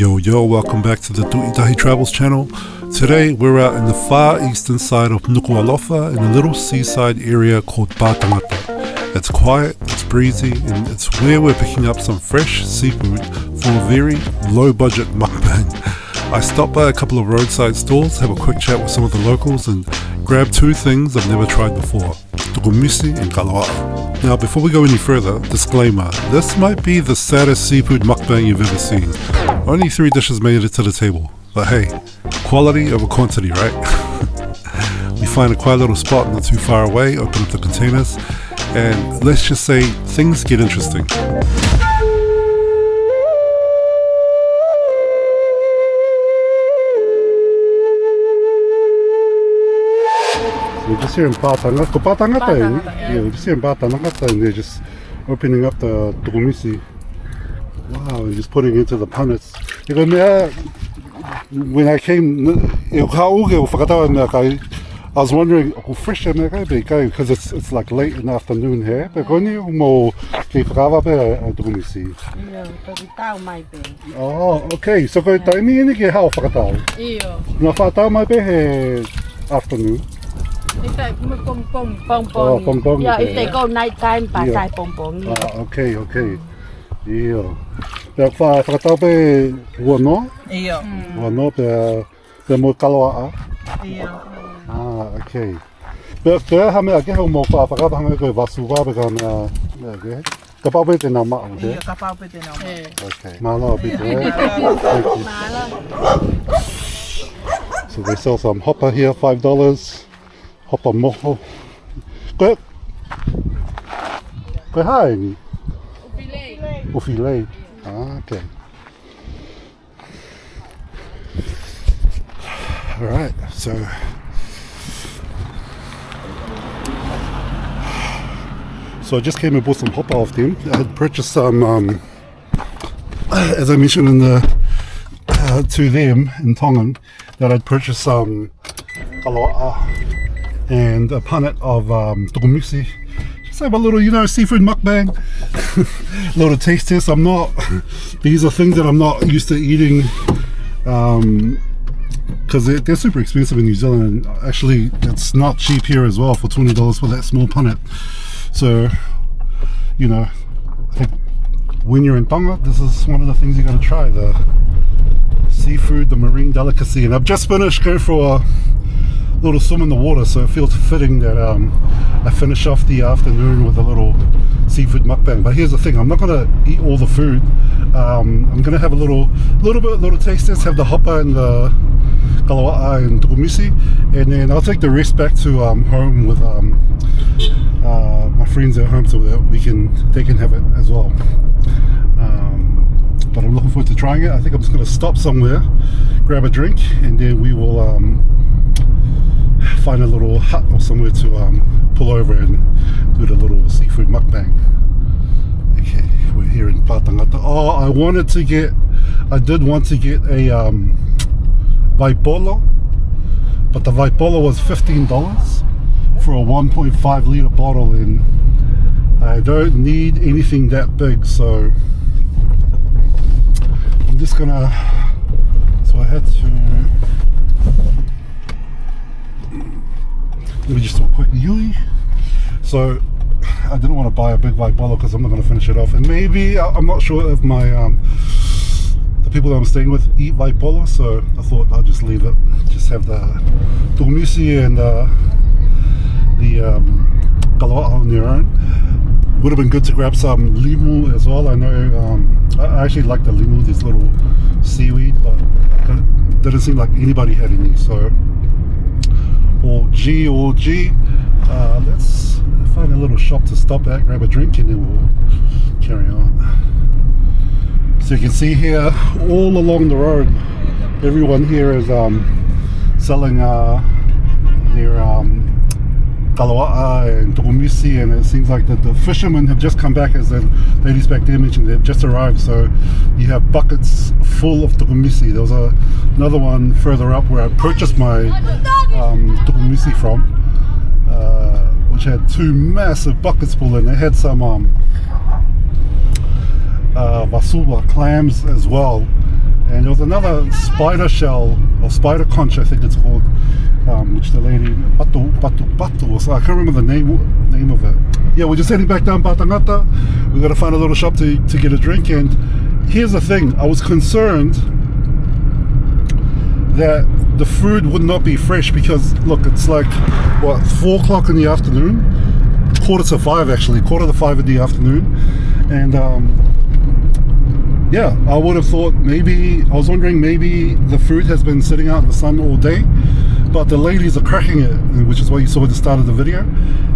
Yo, welcome back to the Tuʻitahi Travels channel. Today we're out in the far eastern side of Nukuʻalofa in a little seaside area called Pātangata. It's quiet, it's breezy, and it's where we're picking up some fresh seafood for a very low budget mukbang. I stopped by a couple of roadside stalls, have a quick chat with some of the locals, and grabbed two things I've never tried before: Tukumisi and Kaloa'a. Now, before we go any further, disclaimer, this might be the saddest seafood mukbang you've ever seen. Only 3 dishes made it to the table, but hey, quality over quantity, right? We find a quiet little spot not too far away, open up the containers, and let's just say things get interesting. We're just here in Pātangata. Yeah, we're just here in Pātangata, and they're just opening up the Tukumisi. Wow, and just putting it into the punnets. When I came, I was wondering, fresh because it's like late in the afternoon here. But oh, okay. So go taimi ini ke how whakatau? Iyo. Na whakatau mai pe he afternoon. It's like pong. Yeah, if they go night time, pasay pong. Okay. Iyo. Pero whakatau pe wano? Iyo. Wano pe mo Kaloa'a? Iyo. Okay. Pero hame ake ho mo whakatau ko vasuwa pe ka me kapau pe te na ma o te? Iyo, kapau pe te na ma. Okay. Malo pe te. Thank you. So they sell some hopper here, $5. Hopper moho. Koe hae? O filet. Okay. Alright, so I just came and bought some hopper off them. I had purchased some, as I mentioned in the to them in Tongan, that I'd purchased some Kaloa'a and a punnet of Tukumisi. Just have a little, seafood mukbang, a little taste test. These are things that I'm not used to eating, because they're super expensive in New Zealand. And actually, it's not cheap here as well for $20 for that small punnet. So, I think when you're in Tonga, this is one of the things you got to try, the seafood, the marine delicacy. And I've just finished going for a little swim in the water, so it feels fitting that I finish off the afternoon with a little seafood mukbang. But here's the thing, I'm not going to eat all the food. I'm going to have a little taste test, have the hopper and the Kaloa'a and Tukumisi, and then I'll take the rest back to home with my friends at home, so that they can have it as well. But I'm looking forward to trying it. I think I'm just going to stop somewhere, grab a drink, and then we will find a little hut or somewhere to pull over and do the little seafood mukbang. Okay, we're here in Pātangata. Oh, I did want to get a Vaipolo, but the Vaipolo was $15 for a 1.5 litre bottle, and I don't need anything that big, so I'm just gonna, I had to, let me just do a quick yui. So I didn't want to buy a big white bottle because I'm not going to finish it off, and maybe, I'm not sure if my the people that I'm staying with eat white bottle, so I thought I'll just leave it, just have the Tukumisi and the Kaloa'a on their own. Would have been good to grab some limu as well. I know I actually like the limu, this little seaweed, but it didn't seem like anybody had any, so all G. Let's find a little shop to stop at, grab a drink, and then we'll carry on. So you can see here, all along the road, everyone here is selling their Kaloa'a and Tukumisi, and it seems like that the fishermen have just come back, as the ladies back there mentioned, they've just arrived, so you have buckets full of Tukumisi. There was another one further up where I purchased my Tukumisi from, which had 2 massive buckets full, and they had some vasuwa clams as well, And there was another spider shell, or spider conch I think it's called, which the lady, Patu, so I can't remember the name of it. Yeah, we're just heading back down Pātangata. We're going to find a little shop to get a drink. And here's the thing, I was concerned that the food would not be fresh because look, it's like what, 4 o'clock in the afternoon, quarter to 5 in the afternoon. And yeah, I would have thought maybe, I was wondering maybe the fruit has been sitting out in the sun all day, but the ladies are cracking it, which is what you saw at the start of the video.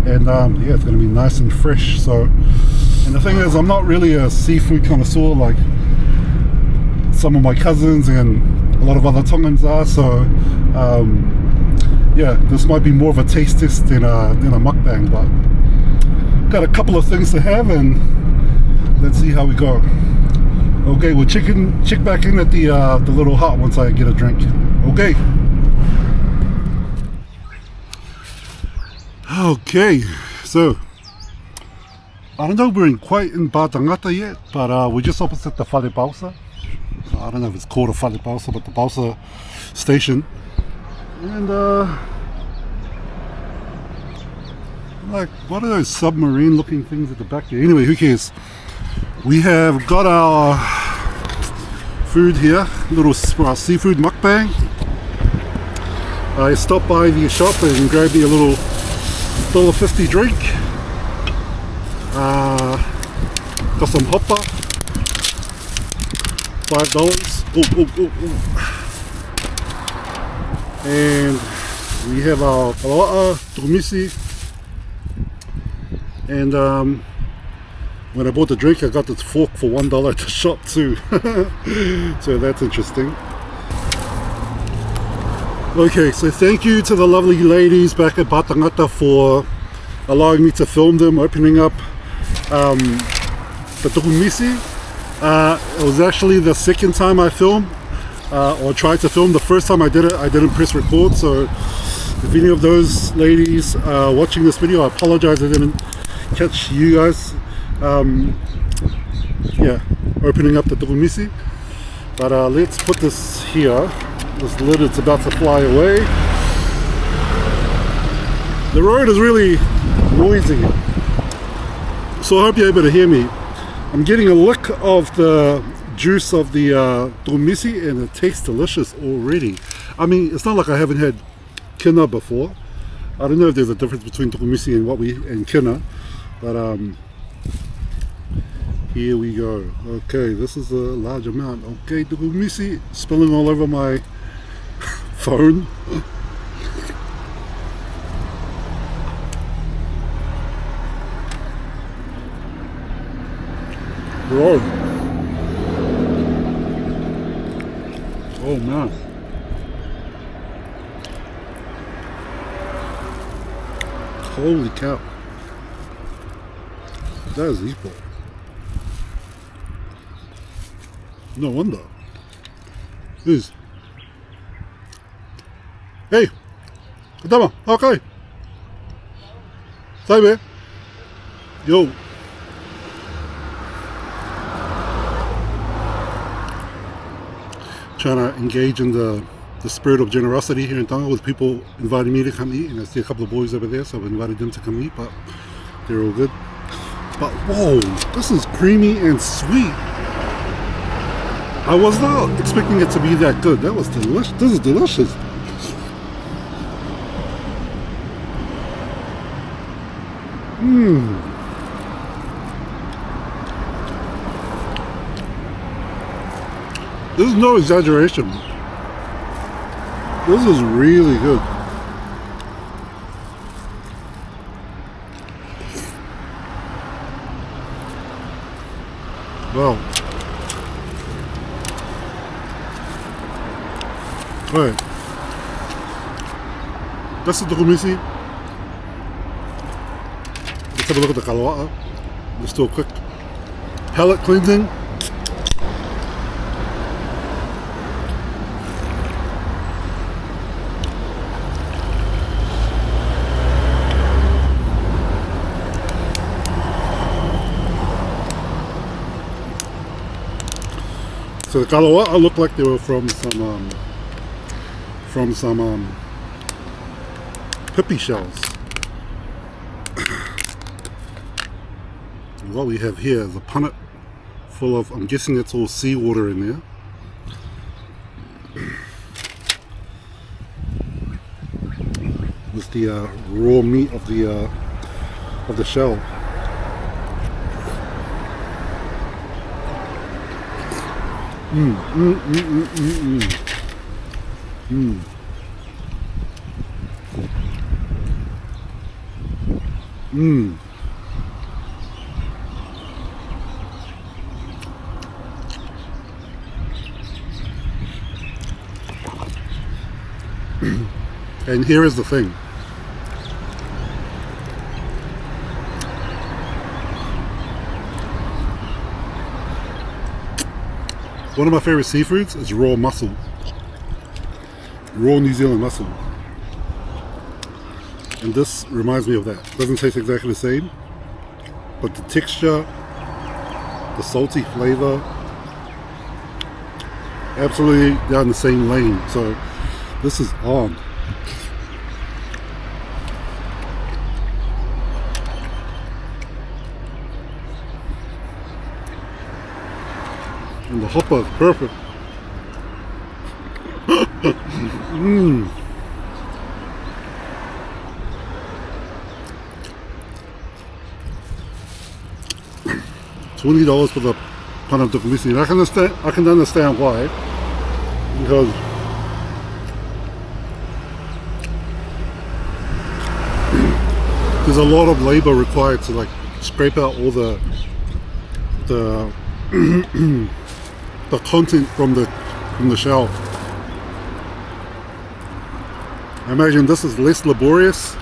And yeah, it's going to be nice and fresh. So, and the thing is, I'm not really a seafood connoisseur like some of my cousins and a lot of other Tongans are, so yeah, this might be more of a taste test than a mukbang, but got a couple of things to have and let's see how we go. Okay, we'll check back in at the little hut once I get a drink. Okay. Okay, so I don't know if we're quite in Pātangata yet, but we're just opposite the Whare Pausa. I don't know if it's called a Whare Pausa, but the Pausa station. And like, what are those submarine looking things at the back there? Anyway, who cares? We have got our food here, little seafood mukbang. I stopped by the shop and grabbed me a little $1.50 drink. Got some hoppa, $5. And we have our Kaloa'a, Tukumisi. And when I bought the drink, I got this fork for $1 at the shop too. So that's interesting. Okay, so thank you to the lovely ladies back at Pātangata for allowing me to film them opening up the Tukumisi. It was actually the second time I filmed or tried to film. The first time I did it, I didn't press record. So if any of those ladies watching this video, I apologize I didn't catch you guys. Yeah, opening up the Tukumisi. But let's put this here. This lid is about to fly away. The road is really noisy, so I hope you're able to hear me. I'm getting a lick of the juice of the Tukumisi and it tastes delicious already. I mean, it's not like I haven't had kina before. I don't know if there's a difference between Tukumisi and kina, but here we go. Okay, this is a large amount. Okay, Tukumisi spilling all over my phone. Bro. Oh man. Holy cow. That is equal. No wonder. Is. Hey, Katama, okay. Say man. Yo. Trying to engage in the spirit of generosity here in Tonga with people inviting me to come eat, and I see a couple of boys over there, so I've invited them to come eat, but they're all good. But whoa, this is creamy and sweet. I was not expecting it to be that good. That was delicious. This is delicious. This is no exaggeration. This is really good. Wow. Alright. That's the Tukumisi. Let's have a look at the Kaloa'a. Let's do a quick palate cleansing. So the Kaloa'a looked like they were from some pippy shells. What we have here is a punnet full of, I'm guessing it's all seawater in there. With the raw meat of the shell. And here is the thing. One of my favorite seafoods is raw mussel. Raw New Zealand mussel. And this reminds me of that. Doesn't taste exactly the same, but the texture, the salty flavor, absolutely down the same lane. So this is on. And the hopper is perfect. $20 for the pan of Tukumisi. And I can understand why. Because there's a lot of labor required to like scrape out all the the content from the shell. I imagine this is less laborious.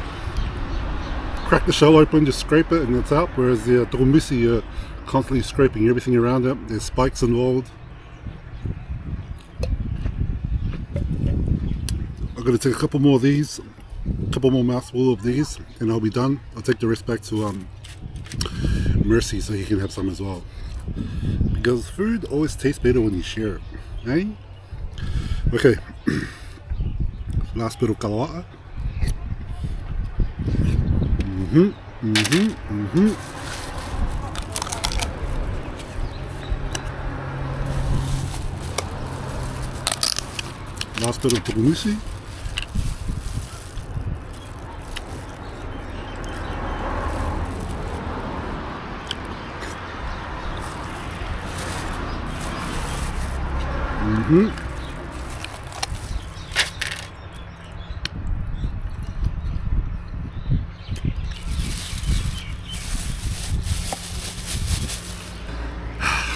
Crack the shell open, just scrape it and it's out, whereas the Tukumisi, you're constantly scraping everything around it. There's spikes involved. I'm going to take a couple more of these, a couple more mouthfuls of these, and I'll be done. I'll take the rest back to Mercy so he can have some as well. Because food always tastes better when you share it, eh? Okay, last bit of Kaloa'a. Last bit of Tukumisi.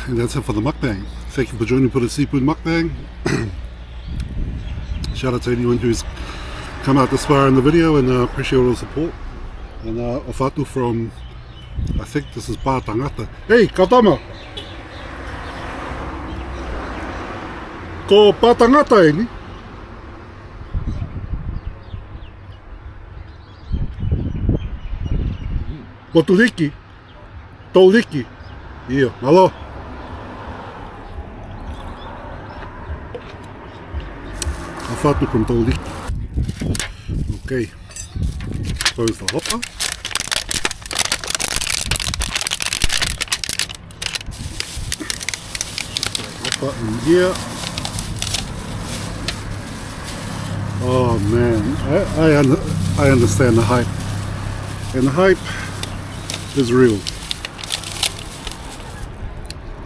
And that's it for the mukbang. Thank you for joining for the seafood mukbang. Shout out to anyone who's come out this far in the video, and appreciate all the support. And ofatu from, I think this is Pātangata. Hey, Katama! Ko Pātangata e ni? Ko Turiki? Tauriki? Yeah, hello. Afatu from Tauriki. Okay, close the hopper. Hopper in here. Oh man, I understand the hype, and the hype is real.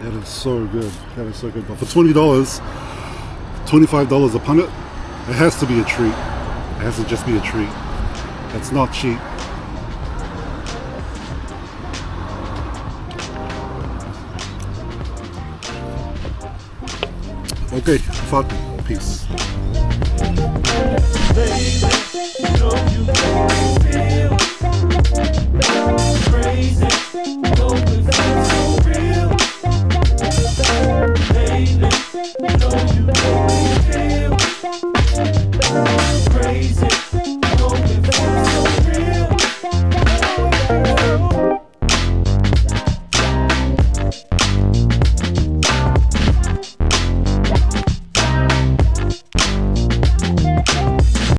That is so good. That is so good. But for $20, $25 a punnet, it has to be a treat. It has to just be a treat. That's not cheap. Okay, fuck. Peace. Baby, you know you make me feel crazy. Know it feels so real. Baby, you know you make me feel crazy.